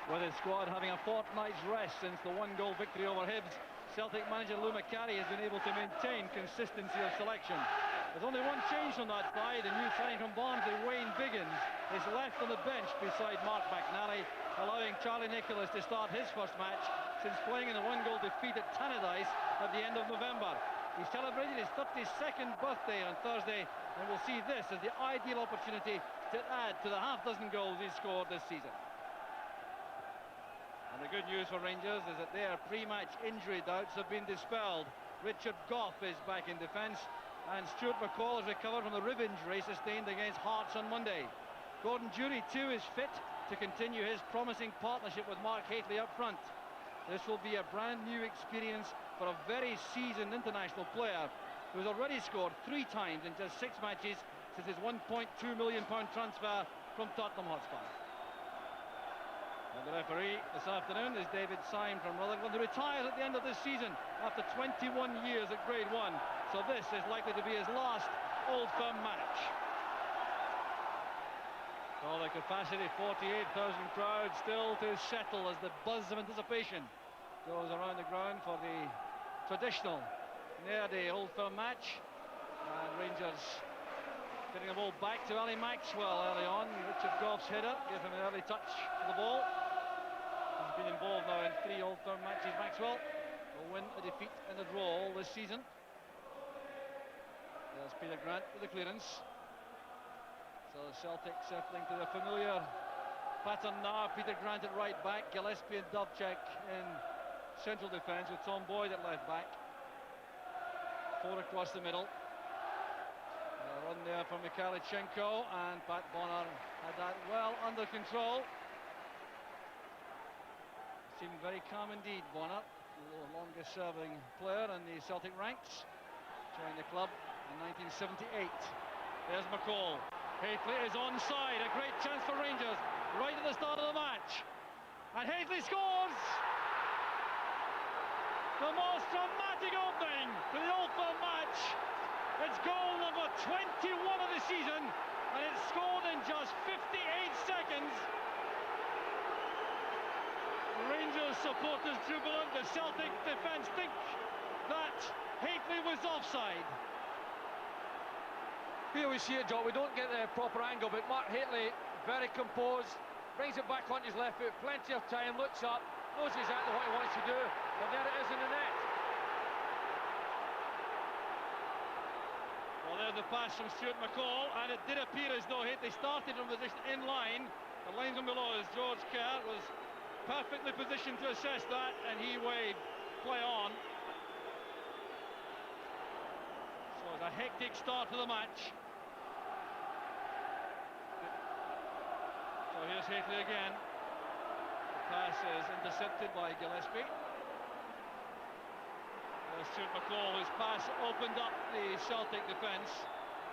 With his squad having a fortnight's rest since the one-goal victory over Hibs, Celtic manager Lou Macari has been able to maintain consistency of selection. There's only one change from that side. The new signing from Barnsley, Wayne Biggins, is left on the bench beside Mark McNally, allowing Charlie Nicholas to start his first match since playing in a one-goal defeat at Tannadice at the end of November. He celebrated his 32nd birthday on Thursday and will see this as the ideal opportunity to add to the half-dozen goals he's scored this season. And the good news for Rangers is that their pre-match injury doubts have been dispelled. Richard Gough is back in defence, and Stuart McCall has recovered from the rib injury sustained against Hearts on Monday. Gordon Durie too is fit to continue his promising partnership with Mark Hateley up front. This will be a brand new experience for a very seasoned international player who has already scored 3 times in just 6 matches since his £1.2 million transfer from Tottenham Hotspur. And the referee this afternoon is David Syme from Rutherglen, who retires at the end of this season after 21 years at Grade 1. So this is likely to be his last Old Firm match. Well, the capacity, 48,000 crowd still to settle as the buzz of anticipation goes around the ground for the traditional near-day Old Firm match. And Rangers getting the ball back to Ali Maxwell early on. Richard Gough's header gave him an early touch for the ball. He's been involved now in 3 Old Firm matches. Maxwell, a win, a defeat and a draw all this season. There's Peter Grant with the clearance. So Celtic settling to their familiar pattern now. Peter Grant at right back, Gillespie and Dubček in central defence with Tom Boyd at left back. 4 across the middle. A run there from Mikhailchenko, and Pat Bonner had that well under control. Seemed very calm indeed, Bonner, the longest serving player in the Celtic ranks. Joined the club in 1978. There's McCall. Hateley is onside, a great chance for Rangers right at the start of the match. And Hateley scores! The most dramatic opening to the Old Firm match. It's goal number 21 of the season, and it's scored in just 58 seconds. Rangers supporters jubilant. The Celtic defence think that Hateley was offside. Here we see it, John. We don't get the proper angle, but Mark Hateley, very composed, brings it back on his left foot, plenty of time, looks up, knows exactly what he wants to do, and there it is in the net. Well, there's the pass from Stuart McCall, and it did appear as though Hateley started from position in line. The linesman below is George Kerr, was perfectly positioned to assess that, and he waved play on. So it's a hectic start to the match. So here's Hateley again. The pass is intercepted by Gillespie. There's Stuart McCall, whose pass opened up the Celtic defence,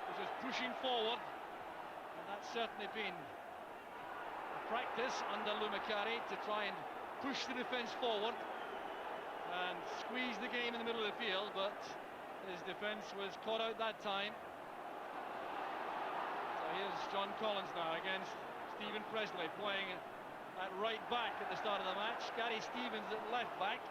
which was pushing forward, and that's certainly been a practice under Lou Macari to try and push the defence forward and squeeze the game in the middle of the field, but his defence was caught out that time. So here's John Collins now against Stephen Presley, playing at right back at the start of the match. Gary Stevens at left back.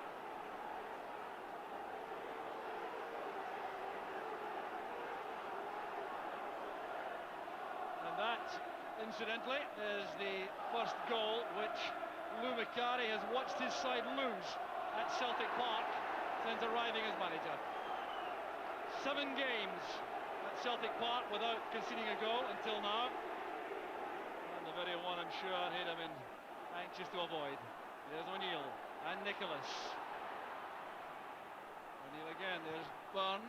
And that, incidentally, is the first goal which Lou Macari has watched his side lose at Celtic Park since arriving as manager. 7 games at Celtic Park without conceding a goal until now. And the very one I'm sure he'd have been anxious to avoid. There's O'Neill and Nicholas. O'Neill again, there's Byrne.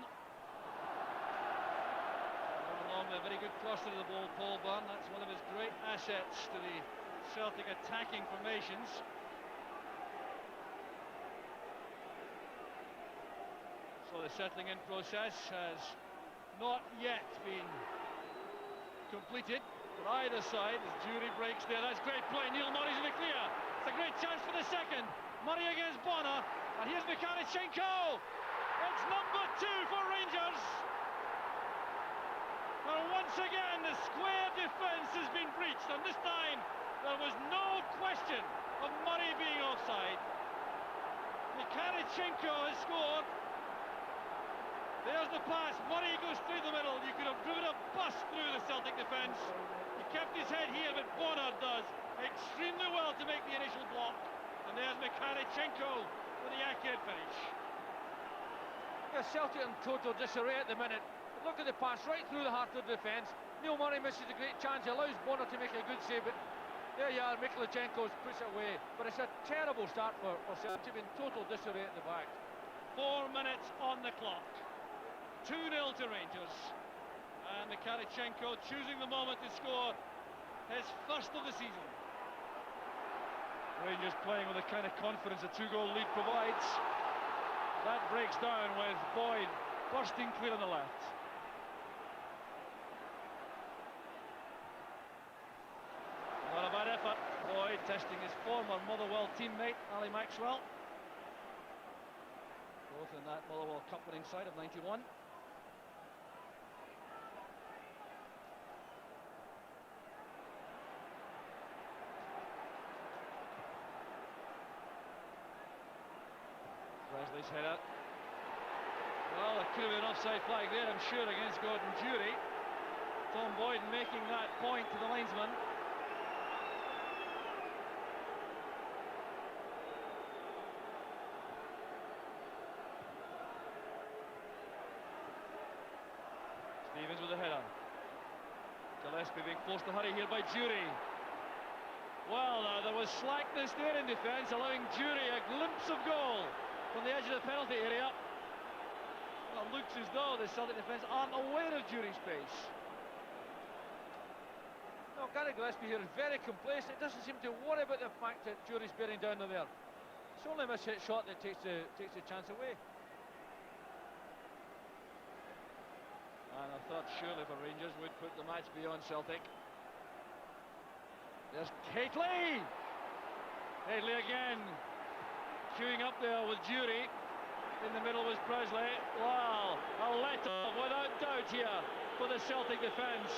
Along a very good crosser to the ball, Paul Byrne. That's one of his great assets to the Celtic attacking formations. So the settling in process has not yet been completed for either side as Durie breaks there. That's great play. Neil Murray's in the clear. It's a great chance for the second. Murray against Bonner, and here's Mikhailchenko. It's number 2 for Rangers. And once again the square defence has been breached, and this time There was no question of Murray being offside. Mikhalichenko has scored. There's the pass. Murray goes through the middle. You could have driven a bus through the Celtic defence. He kept his head here, but Bonner does extremely well to make the initial block. And there's Mikhalichenko with the accurate finish. Yeah, Celtic in total disarray at the minute. But look at the pass right through the heart of the defence. Neil Murray misses a great chance. He allows Bonner to make a good save, but there you are, Mikhalichenko puts it away. But it's a terrible start for Celtic in total disarray at the back. 4 minutes on the clock. 2-0 to Rangers. And Mikhalichenko choosing the moment to score his first of the season. Rangers playing with the kind of confidence a 2-goal lead provides. That breaks down with Boyd bursting clear on the left. Not a bad effort. Boyd testing his former Motherwell teammate, Ali Maxwell. Both in that Motherwell Cup winning side of '91. Presley's header. Well, there could have been an offside flag there, I'm sure, against Gordon Jury. Tom Boyd making that point to the linesman. Stevens with the header. Gillespie being forced to hurry here by Jury. Well, there was slackness there in defence, allowing Jury a glimpse of goal from the edge of the penalty area. Well, it looks as though the Celtic defence aren't aware of Jury's pace. No, Gary Gillespie here is very complacent. It doesn't seem to worry about the fact that Jury's bearing down there. It's only a miss-hit shot that takes the chance away. And I thought surely for Rangers would put the match beyond Celtic. There's Haitley! Haitley again, queuing up there with Jury. In the middle was Presley. Wow, a let-off without doubt here for the Celtic defence.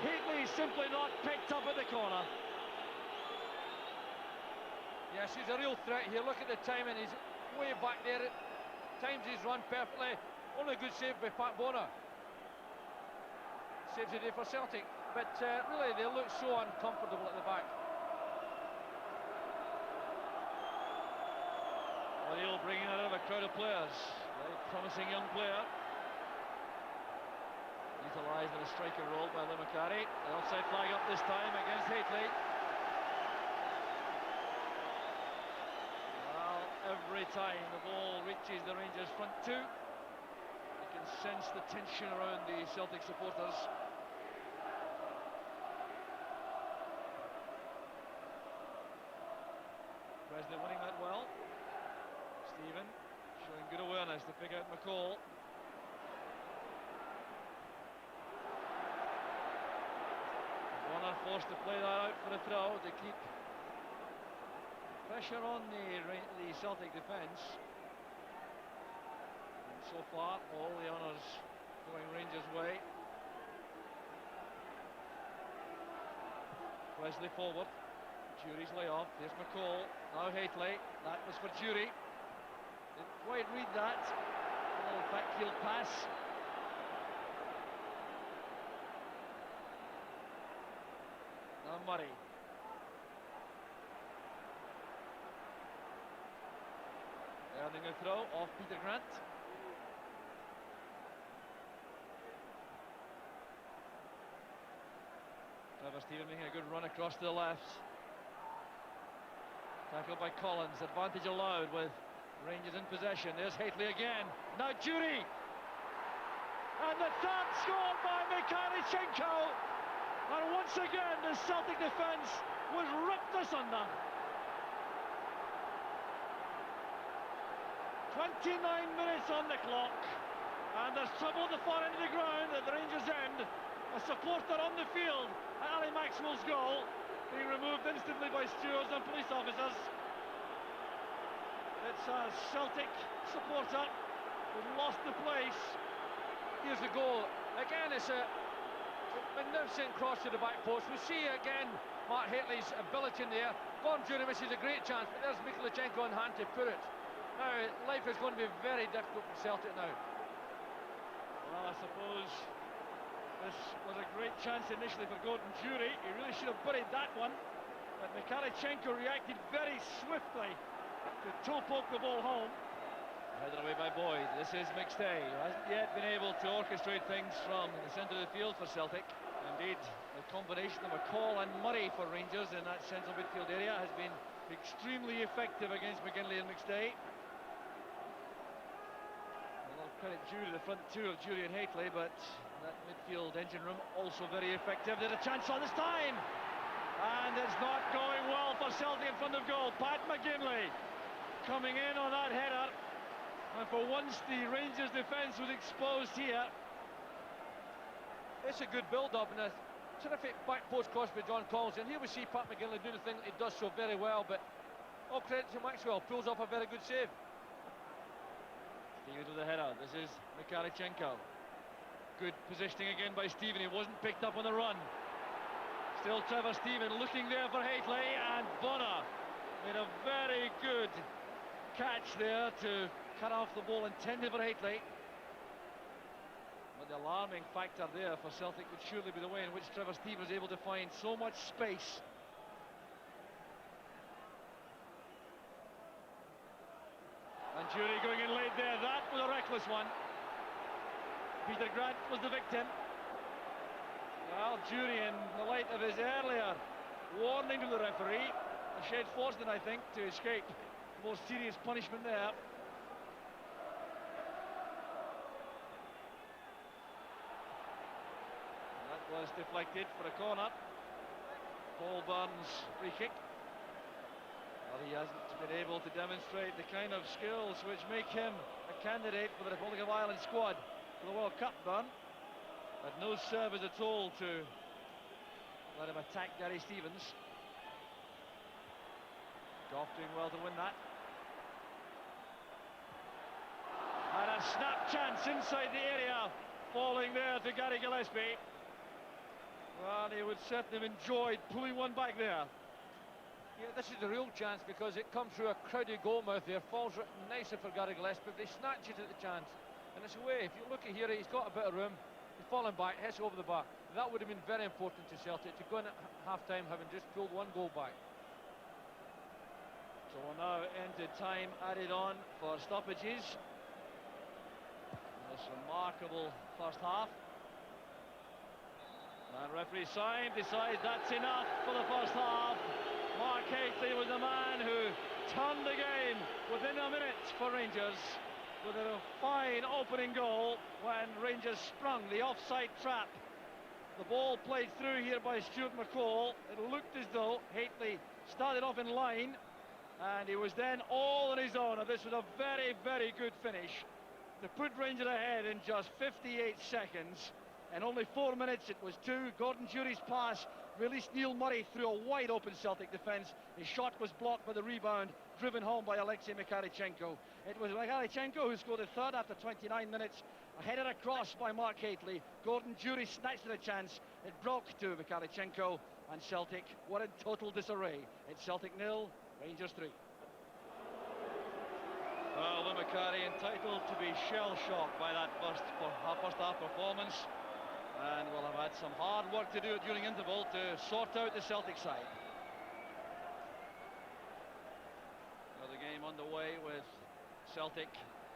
Haitley simply not picked up at the corner. Yes, he's a real threat here. Look at the timing, he's way back there. Times he's run perfectly. Only a good save by Pat Bonner. Saves the day for Celtic, but really they look so uncomfortable at the back. O'Neill bringing out of a crowd of players. Very promising young player. Utilised in a striker role by Limacari. The offside flag up this time against Haitley. Well, every time the ball reaches the Rangers front two, you can sense the tension around the Celtic supporters. Presley winning that well. Stephen showing good awareness to pick out McCall. Bonner forced to play that out for a throw to keep pressure on the Celtic defence. And so far, all the honours going Rangers' way. Presley forward. Jury's layoff. There's McCall. Now Haitley. That was for Jury. Didn't quite read that. A little backfield pass. Now Murray. Earning a throw off Peter Grant. Trevor Stephen making a good run across to the left. Tackled by Collins, advantage allowed with Rangers in possession. There's Haitley again. Now Jury. And the third scored by Mikhalichenko. And once again the Celtic defence was ripped asunder. 29 minutes on the clock. And there's trouble at the far end of the ground at the Rangers' end. A supporter on the field at Ali Maxwell's goal, being removed instantly by stewards and police officers. It's a Celtic supporter who lost the place. Here's the goal. Again, it's a magnificent cross to the back post. We see again Mark Hateley's ability in there. Gordon Jury misses a great chance, but there's Mikhailichenko on hand to put it. Now, life is going to be very difficult for Celtic now. Well, I suppose this was a great chance initially for Gordon Jury. He really should have buried that one. But Mikhailichenko reacted very swiftly to toe poke the ball home. Headed away by Boyd. This is McStay, who hasn't yet been able to orchestrate things from the centre of the field for Celtic. Indeed, the combination of McCall and Murray for Rangers in that central midfield area has been extremely effective against McGinley and McStay. A lot of credit due to the front two of Jury and Hateley, but that midfield engine room also very effective. There's a chance on this time, and it's not going well for Celtic in front of goal. Pat McGinley coming in on that header, and for once the Rangers defence was exposed here. It's a good build-up and a terrific back post cross by John Collins, and here we see Pat McGinley do the thing that he does so very well, but all credit to Maxwell, pulls off a very good save. Stevens with the header. This is Mikhailichenko. Good positioning again by Stephen. He wasn't picked up on the run. Still Trevor Stephen looking there for Hateley, and Bonner made a very good catch there to cut off the ball intended for Hateley. But the alarming factor there for Celtic would surely be the way in which Trevor Stephen was able to find so much space. And Jury going in late there. That was a reckless one. Peter Grant was the victim. Well, Jury, in the light of his earlier warning to the referee, a shade forced it, I think, to escape the most serious punishment there. That was deflected for a corner. Paul Burns' free kick. Well, he hasn't been able to demonstrate the kind of skills which make him a candidate for the Republic of Ireland squad for the World Cup, Burn. Had no service at all to let him attack Gary Stevens. Goff doing well to win that. And a snap chance inside the area, falling there to Gary Gillespie. Well, he would certainly have enjoyed pulling one back there. Yeah, this is the real chance because it comes through a crowded goalmouth there, falls nicely for Gary Gillespie, but they snatch it at the chance. And it's away. If you look at here, he's got a bit of room. He's fallen back, hits over the bar. That would have been very important to Celtic to go in at half-time having just pulled one goal back. So we're now into time added on for stoppages. This remarkable first half. And referee Syme decides that's enough for the first half. Mark Hateley was the man who turned the game within a minute for Rangers with a fine opening goal when Rangers sprung the offside trap. The ball played through here by Stuart McCall. It looked as though Hateley started off in line and he was then all on his own, and this was a very, very good finish to put Rangers ahead in just 58 seconds. In only 4 minutes it was 2. Gordon Jury's pass released Neil Murray through a wide open Celtic defence. His shot was blocked by the rebound, driven home by Alexei Mikhailichenko. It was Mikhailichenko who scored the third after 29 minutes. A headed across by Mark Hateley. Gordon Jury snatched at a chance. It broke to Mikhailichenko, and Celtic were in total disarray. It's Celtic 0, Rangers 3. Well, Liam McCarthy entitled to be shell-shocked by that first half performance, and will have had some hard work to do during interval to sort out the Celtic side. Well, the game underway with Celtic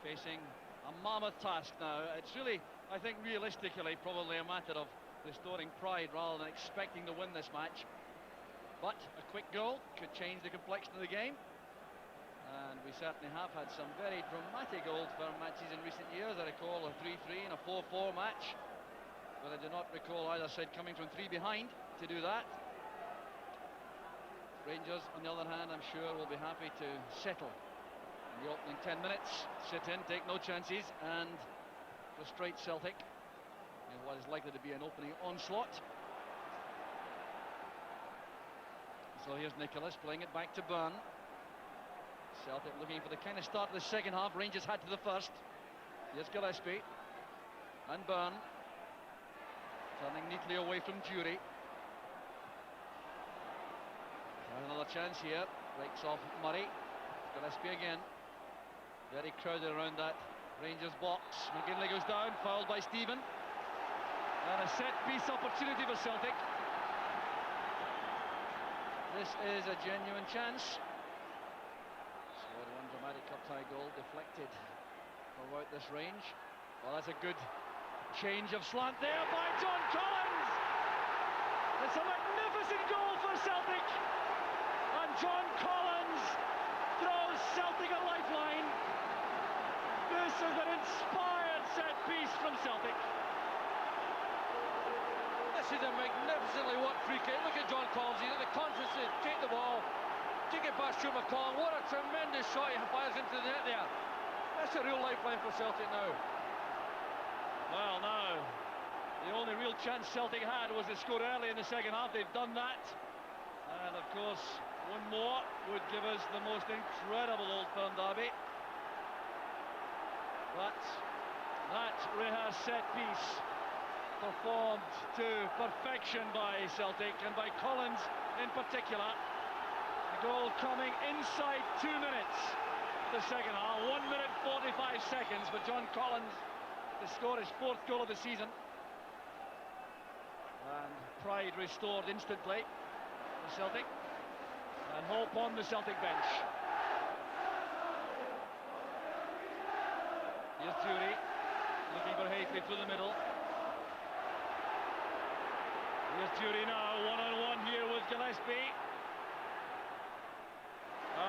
facing a mammoth task now. It's really, I think, realistically, probably a matter of restoring pride rather than expecting to win this match. But a quick goal could change the complexion of the game. And we certainly have had some very dramatic Old Firm matches in recent years. I recall a 3-3 and a 4-4 match, but I do not recall either side coming from 3 behind to do that. Rangers, on the other hand, I'm sure will be happy to settle in the opening 10 minutes, sit in, take no chances, and frustrate Celtic in what is likely to be an opening onslaught. So here's Nicholas playing it back to Byrne. Celtic looking for the kind of start of the second half Rangers had to the first. Here's Gillespie and Byrne turning neatly away from Jury. Another chance here. Breaks off Murray. Gillespie again. Very crowded around that Rangers box. McGinley goes down, fouled by Stephen. And a set-piece opportunity for Celtic. This is a genuine chance. Scored one dramatic cup-tie goal, deflected from out this range. Well, that's a good change of slant there by John Collins. It's a magnificent goal for Celtic. And John Collins throws Celtic a lifeline. This is an inspired set-piece from Celtic. This is a magnificently worked free kick. Look at John Collins. He's got the confidence to take the ball, take it past Stuart McCall. What a tremendous shot he fires into the net there. That's a real lifeline for Celtic now. Well, now, the only real chance Celtic had was to score early in the second half. They've done that. And, of course, one more would give us the most incredible Old Firm derby. But that rehearsed set-piece performed to perfection by Celtic and by Collins in particular. The goal coming inside 2 minutes of the second half. 1 minute 45 seconds for John Collins to score his 4th goal of the season. And pride restored instantly for Celtic. And hope on the Celtic bench. Here's Jury looking for Haitley through the middle. Here's Jury now, one-on-one here with Gillespie.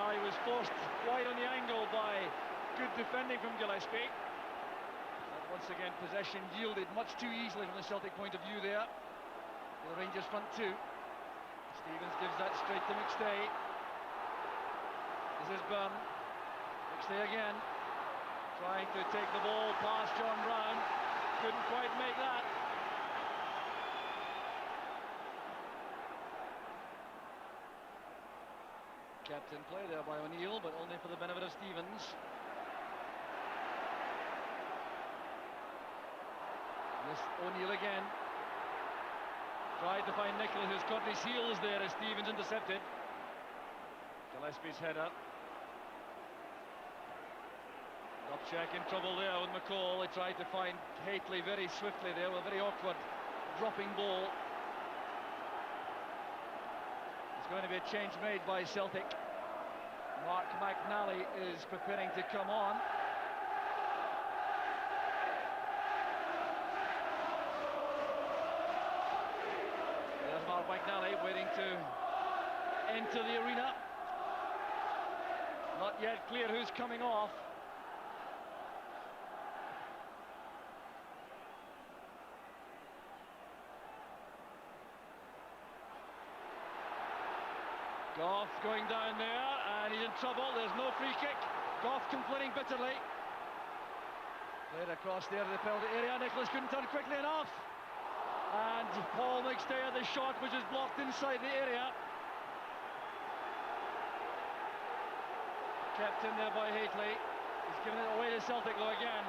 He was forced wide on the angle by good defending from Gillespie. And once again, possession yielded much too easily from the Celtic point of view there. The Rangers front two. Stevens gives that straight to McStay. This is Byrne. McStay again. Trying to take the ball past John Brown. Couldn't quite make that. Captain play there by O'Neill, but only for the benefit of Stevens. This O'Neill again. Tried to find Nicholas, who's caught his heels there as Stevens intercepted. Gillespie's header. Check in trouble there with McCall. They tried to find Haitley very swiftly there with a very awkward dropping ball. There's going to be a change made by Celtic. Mark McNally is preparing to come on. There's Mark McNally waiting to enter the arena. Not yet clear who's coming off. Goff going down there, and he's in trouble. There's no free kick. Goff complaining bitterly. Played across there to the penalty area. Nicholas couldn't turn quickly enough. And Paul McStay at the shot, which is blocked inside the area. Kept in there by Haitley. He's giving it away to Celtic though again.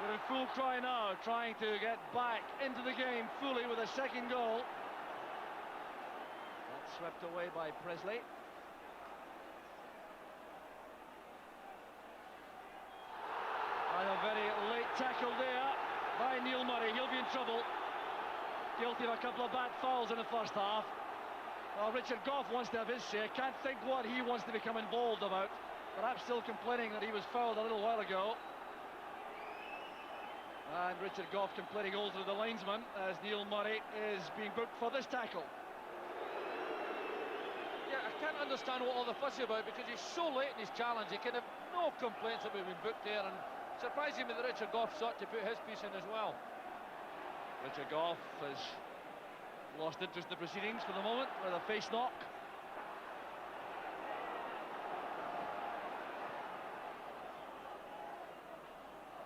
They're in full cry now, trying to get back into the game fully with a second goal. Swept away by Presley. And a very late tackle there by Neil Murray. He'll be in trouble. Guilty of a couple of bad fouls in the first half. Well, Richard Goff wants to have his say. Can't think what he wants to become involved about. Perhaps still complaining that he was fouled a little while ago. And Richard Goff complaining also to the linesman as Neil Murray is being booked for this tackle. Yeah, I can't understand what all the fuss is about because he's so late in his challenge. He can have no complaints that we've been booked there, and surprising me that Richard Goff sought to put his piece in as well. Richard Goff has lost interest in the proceedings for the moment with a face knock.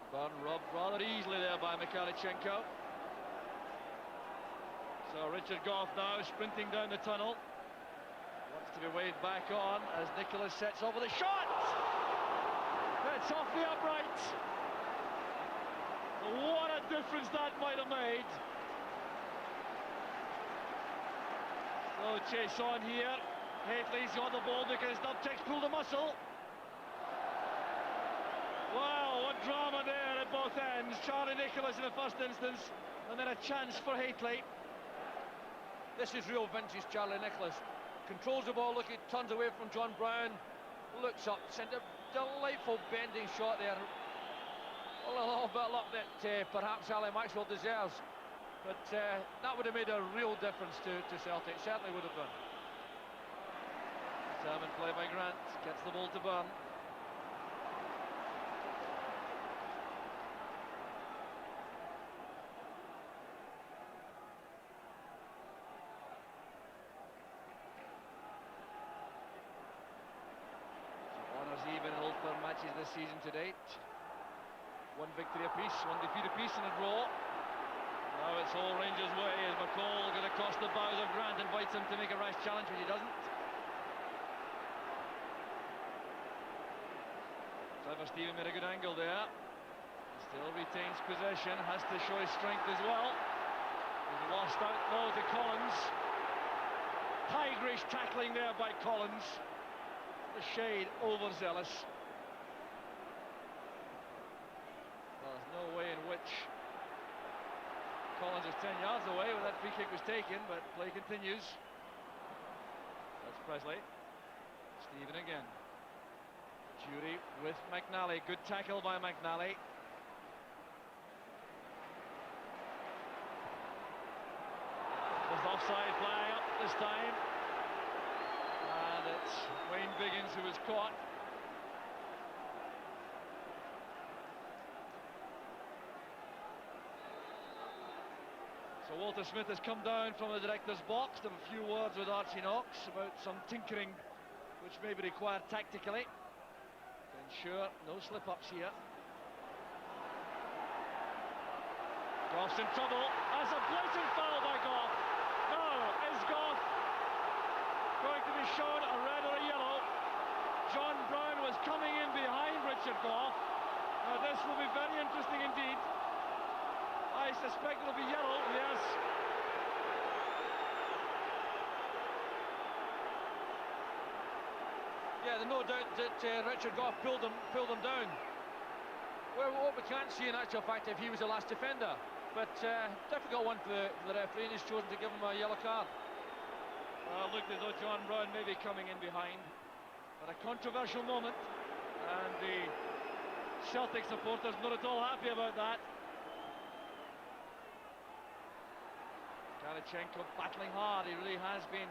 Byrne robbed rather easily there by Mikhalichenko. So Richard Goff now sprinting down the tunnel. Wants to be waved back on as Nicholas sets off with a shot! It's off the upright. What a difference that might have made. So chase on here. Hateley's got the ball because Dubtek's pulled a muscle. Wow, what drama there at both ends. Charlie Nicholas in the first instance, and then a chance for Hateley. This is real vintage Charlie Nicholas. Controls the ball, looking, turns away from John Brown, looks up, sent a delightful bending shot there. Well, a little bit of luck that perhaps Ali Maxwell deserves, but that would have made a real difference to Celtic, certainly would have done. Determined play by Grant, gets the ball to Byrne. Even in Old Firm matches this season to date. One victory apiece, one defeat apiece in a draw. Now it's all Rangers' way as McCall going across the bows of Grant, invites him to make a rash challenge, which he doesn't. Trevor Stephen made a good angle there. He still retains possession, has to show his strength as well. He's lost out low to Collins. Tigerish tackling there by Collins. A shade overzealous. Well, there's no way in which Collins is 10 yards away when that free kick was taken, but play continues. That's Presley. Stephen again. Jury with McNally. Good tackle by McNally. There's offside flag up this time. And it's Wayne Biggins who was caught. So Walter Smith has come down from the director's box to have a few words with Archie Knox about some tinkering which may be required tactically to ensure no slip-ups here. Goff's in trouble. That's a blatant foul by Goff. No, is Goff going to be shown a red or a yellow? John Brown was coming in behind Richard Goff. Now this will be very interesting indeed. I suspect it'll be yellow, yes. Yeah, there's no doubt that Richard Goff pulled him down. Well, what we can't see in actual fact if he was the last defender, but difficult one for the referee, and he's chosen to give him a yellow card. Well, looked as though John Brown may be coming in behind, but a controversial moment, and the Celtic supporters not at all happy about that. Mikhalichenko battling hard. He really has been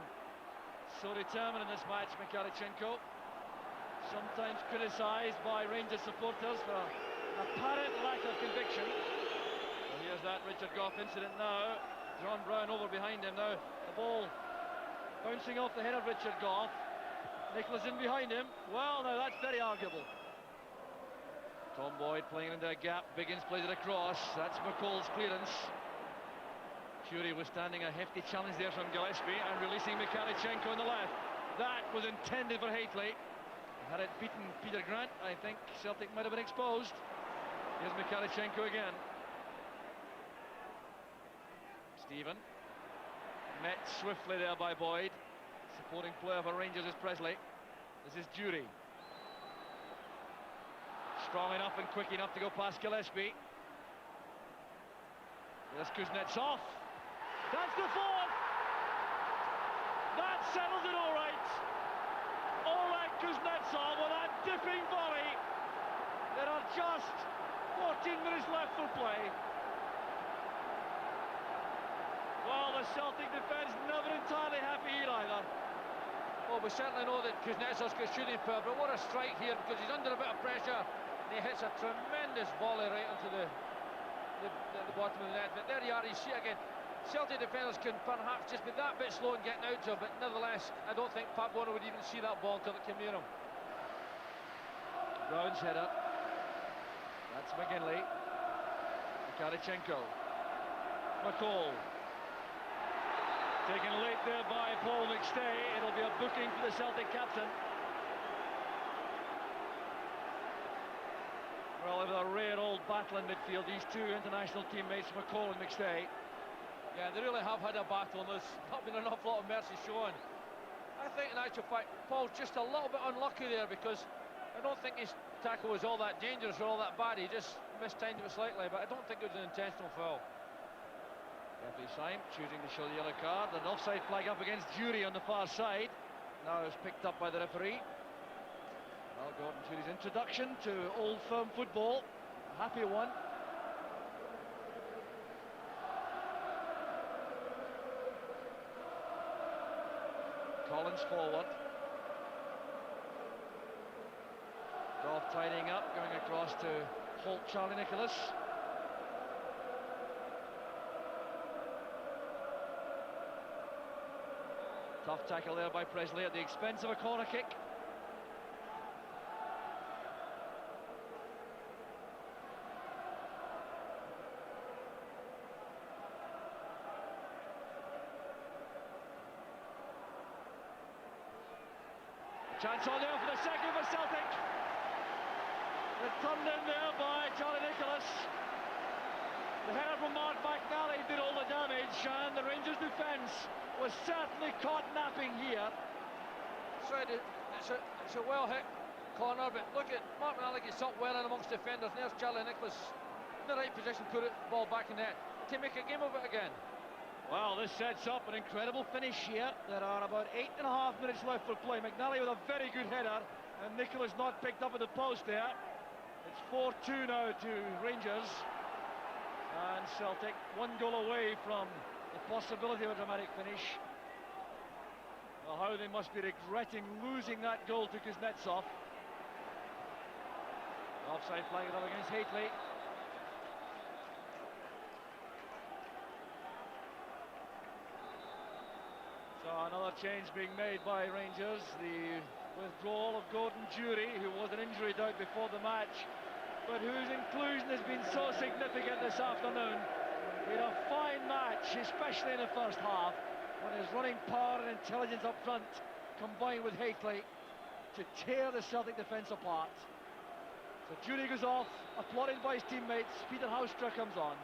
so determined in this match, Mikhalichenko. Sometimes criticised by Rangers supporters for apparent lack of conviction. Well, here's that Richard Goff incident now. John Brown over behind him now. The ball bouncing off the head of Richard Goff. Nicholas in behind him. Well, now that's very arguable. Tom Boyd playing into a gap. Biggins plays it across. That's McCall's clearance. Curie withstanding a hefty challenge there from Gillespie and releasing Mikhalichenko on the left. That was intended for Hateley. Had it beaten Peter Grant, I think Celtic might have been exposed. Here's Mikhalichenko again. Stephen. Met swiftly there by Boyd. Supporting player for Rangers is Presley. This is Jury. Strong enough and quick enough to go past Gillespie. There's Kuznetsov. That's the fourth. That settles it all right. Oleg Kuznetsov with that dipping volley. There are just 14 minutes left for play. Well, the Celtic defence never entirely happy here either. Well, we certainly know that Kuznetsov's got shooting power, but what a strike here, because he's under a bit of pressure. And he hits a tremendous volley right onto the bottom of the net. But there you are, you see again. Celtic defenders can perhaps just be that bit slow in getting out to him, but nevertheless, I don't think Pat Bonner would even see that ball until it came near him. Brown's header. That's McGinley. Mikhalichenko. McCall. Taken late there by Paul McStay. It'll be a booking for the Celtic captain. Well, it was a rare old battle in midfield, these two international teammates, McCall and McStay. Yeah, they really have had a battle, and there's not been an awful lot of mercy shown. I think in actual fact, Paul's just a little bit unlucky there, because I don't think his tackle was all that dangerous or all that bad. He just mistimed it slightly, but I don't think it was an intentional foul. Referee Syme choosing to show the yellow card. An offside flag up against Jury on the far side. Now it's picked up by the referee. Well, Gordon Jury's introduction to Old Firm football, a happy one. Collins forward. Goff tidying up, going across to Holt Charlie Nicholas. Tough tackle there by Presley at the expense of a corner kick. Chance on there for the second for Celtic. They're turned in there by Charlie Nicholas. The header from Mark McNally did all the damage, and the Rangers defence was certainly caught napping here. That's right, it's a well hit corner, but look at Mark McNally gets up well in amongst defenders. And there's Charlie Nicholas in the right position, put it ball back in net to make a game of it again. Well, this sets up an incredible finish here. There are about 8.5 minutes left for play. McNally with a very good header, and Nicholas not picked up at the post there. It's 4-2 now to Rangers, and Celtic 1 goal away from the possibility of a dramatic finish. Well, how they must be regretting losing that goal to Kuznetsov. Offside flag it up against Haitley. So another change being made by Rangers. The withdrawal of Gordon Jury, who was an injury doubt before the match, but whose inclusion has been so significant this afternoon. He had a fine match, especially in the first half, when his running power and intelligence up front combined with Haitley to tear the Celtic defence apart. So Jury goes off, applauded by his teammates. Peter Haustra comes on.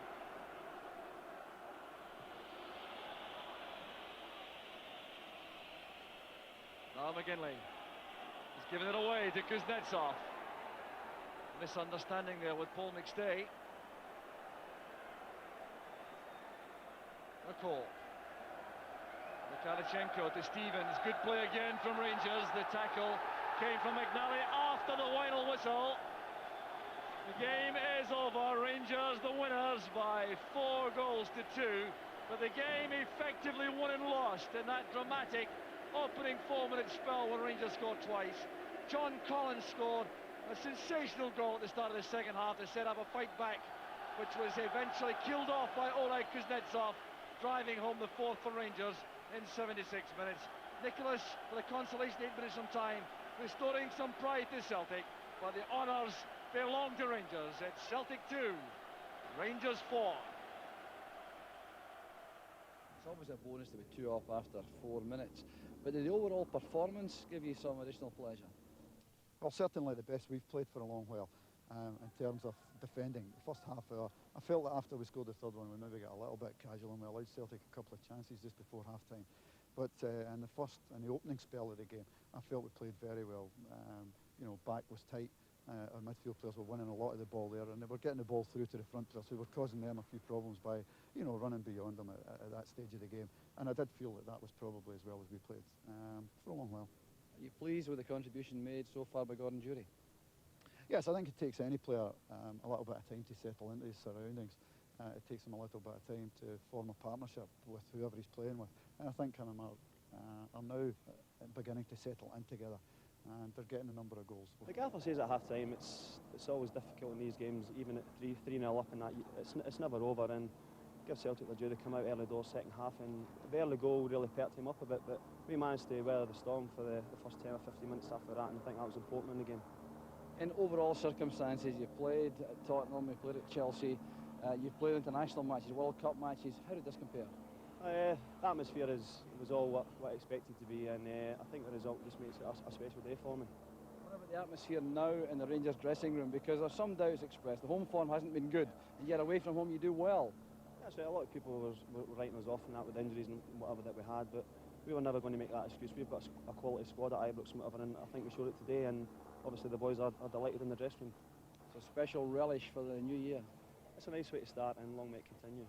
Now McGinley is giving it away to Kuznetsov. Misunderstanding there with Paul McStay. McCall. Mikhalichenko to Stevens. Good play again from Rangers. The tackle came from McNally after the final whistle. The game is over. Rangers the winners by 4 goals to 2. But the game effectively won and lost in that dramatic opening 4-minute spell when Rangers scored twice. John Collins scored a sensational goal at the start of the second half to set up a fight back, which was eventually killed off by Oleg Kuznetsov, driving home the 4th for Rangers in 76 minutes. Nicholas, for the consolation 8 minutes from time, restoring some pride to Celtic, but the honours belong to Rangers. It's Celtic 2, Rangers 4. It's always a bonus to be 2 up after 4 minutes. But did the overall performance give you some additional pleasure? Well, certainly the best we've played for a long while in terms of defending. The first half hour, I felt that after we scored the third one, we maybe got a little bit casual and we allowed Celtic a couple of chances just before half-time. But in the opening spell of the game, I felt we played very well. You know, back was tight. Our midfield players were winning a lot of the ball there, and they were getting the ball through to the front players, who were causing them a few problems by, you know, running beyond them at that stage of the game. And I did feel that that was probably as well as we played for a long while. Are you pleased with the contribution made so far by Gordon Jury? Yes, I think it takes any player a little bit of time to settle into his surroundings. It takes him a little bit of time to form a partnership with whoever he's playing with. And I think him and Mark are now beginning to settle in together. And they're getting a number of goals. The gaffer says at half-time it's always difficult in these games, even at 3-0 up, and that it's never over. And give Celtic their due. They come out early doors second half, and the early goal really perked him up a bit. But we managed to weather the storm for the first 10 or 15 minutes after that, and I think that was important in the game. In overall circumstances, you played at Tottenham, you played at Chelsea, you've played international matches, World Cup matches. How did this compare? The atmosphere was all what I expected to be, and I think the result just makes it a special day for me. What about the atmosphere now in the Rangers dressing room? Because there's some doubts expressed. The home form hasn't been good, and yet away from home you do well. That's right, a lot of people were writing us off and that with injuries and whatever that we had, but we were never going to make that excuse. We've got a quality squad at Ibrox and whatever, and I think we showed it today, and obviously the boys are delighted in the dressing room. It's a special relish for the new year. It's a nice way to start, and long may it continue.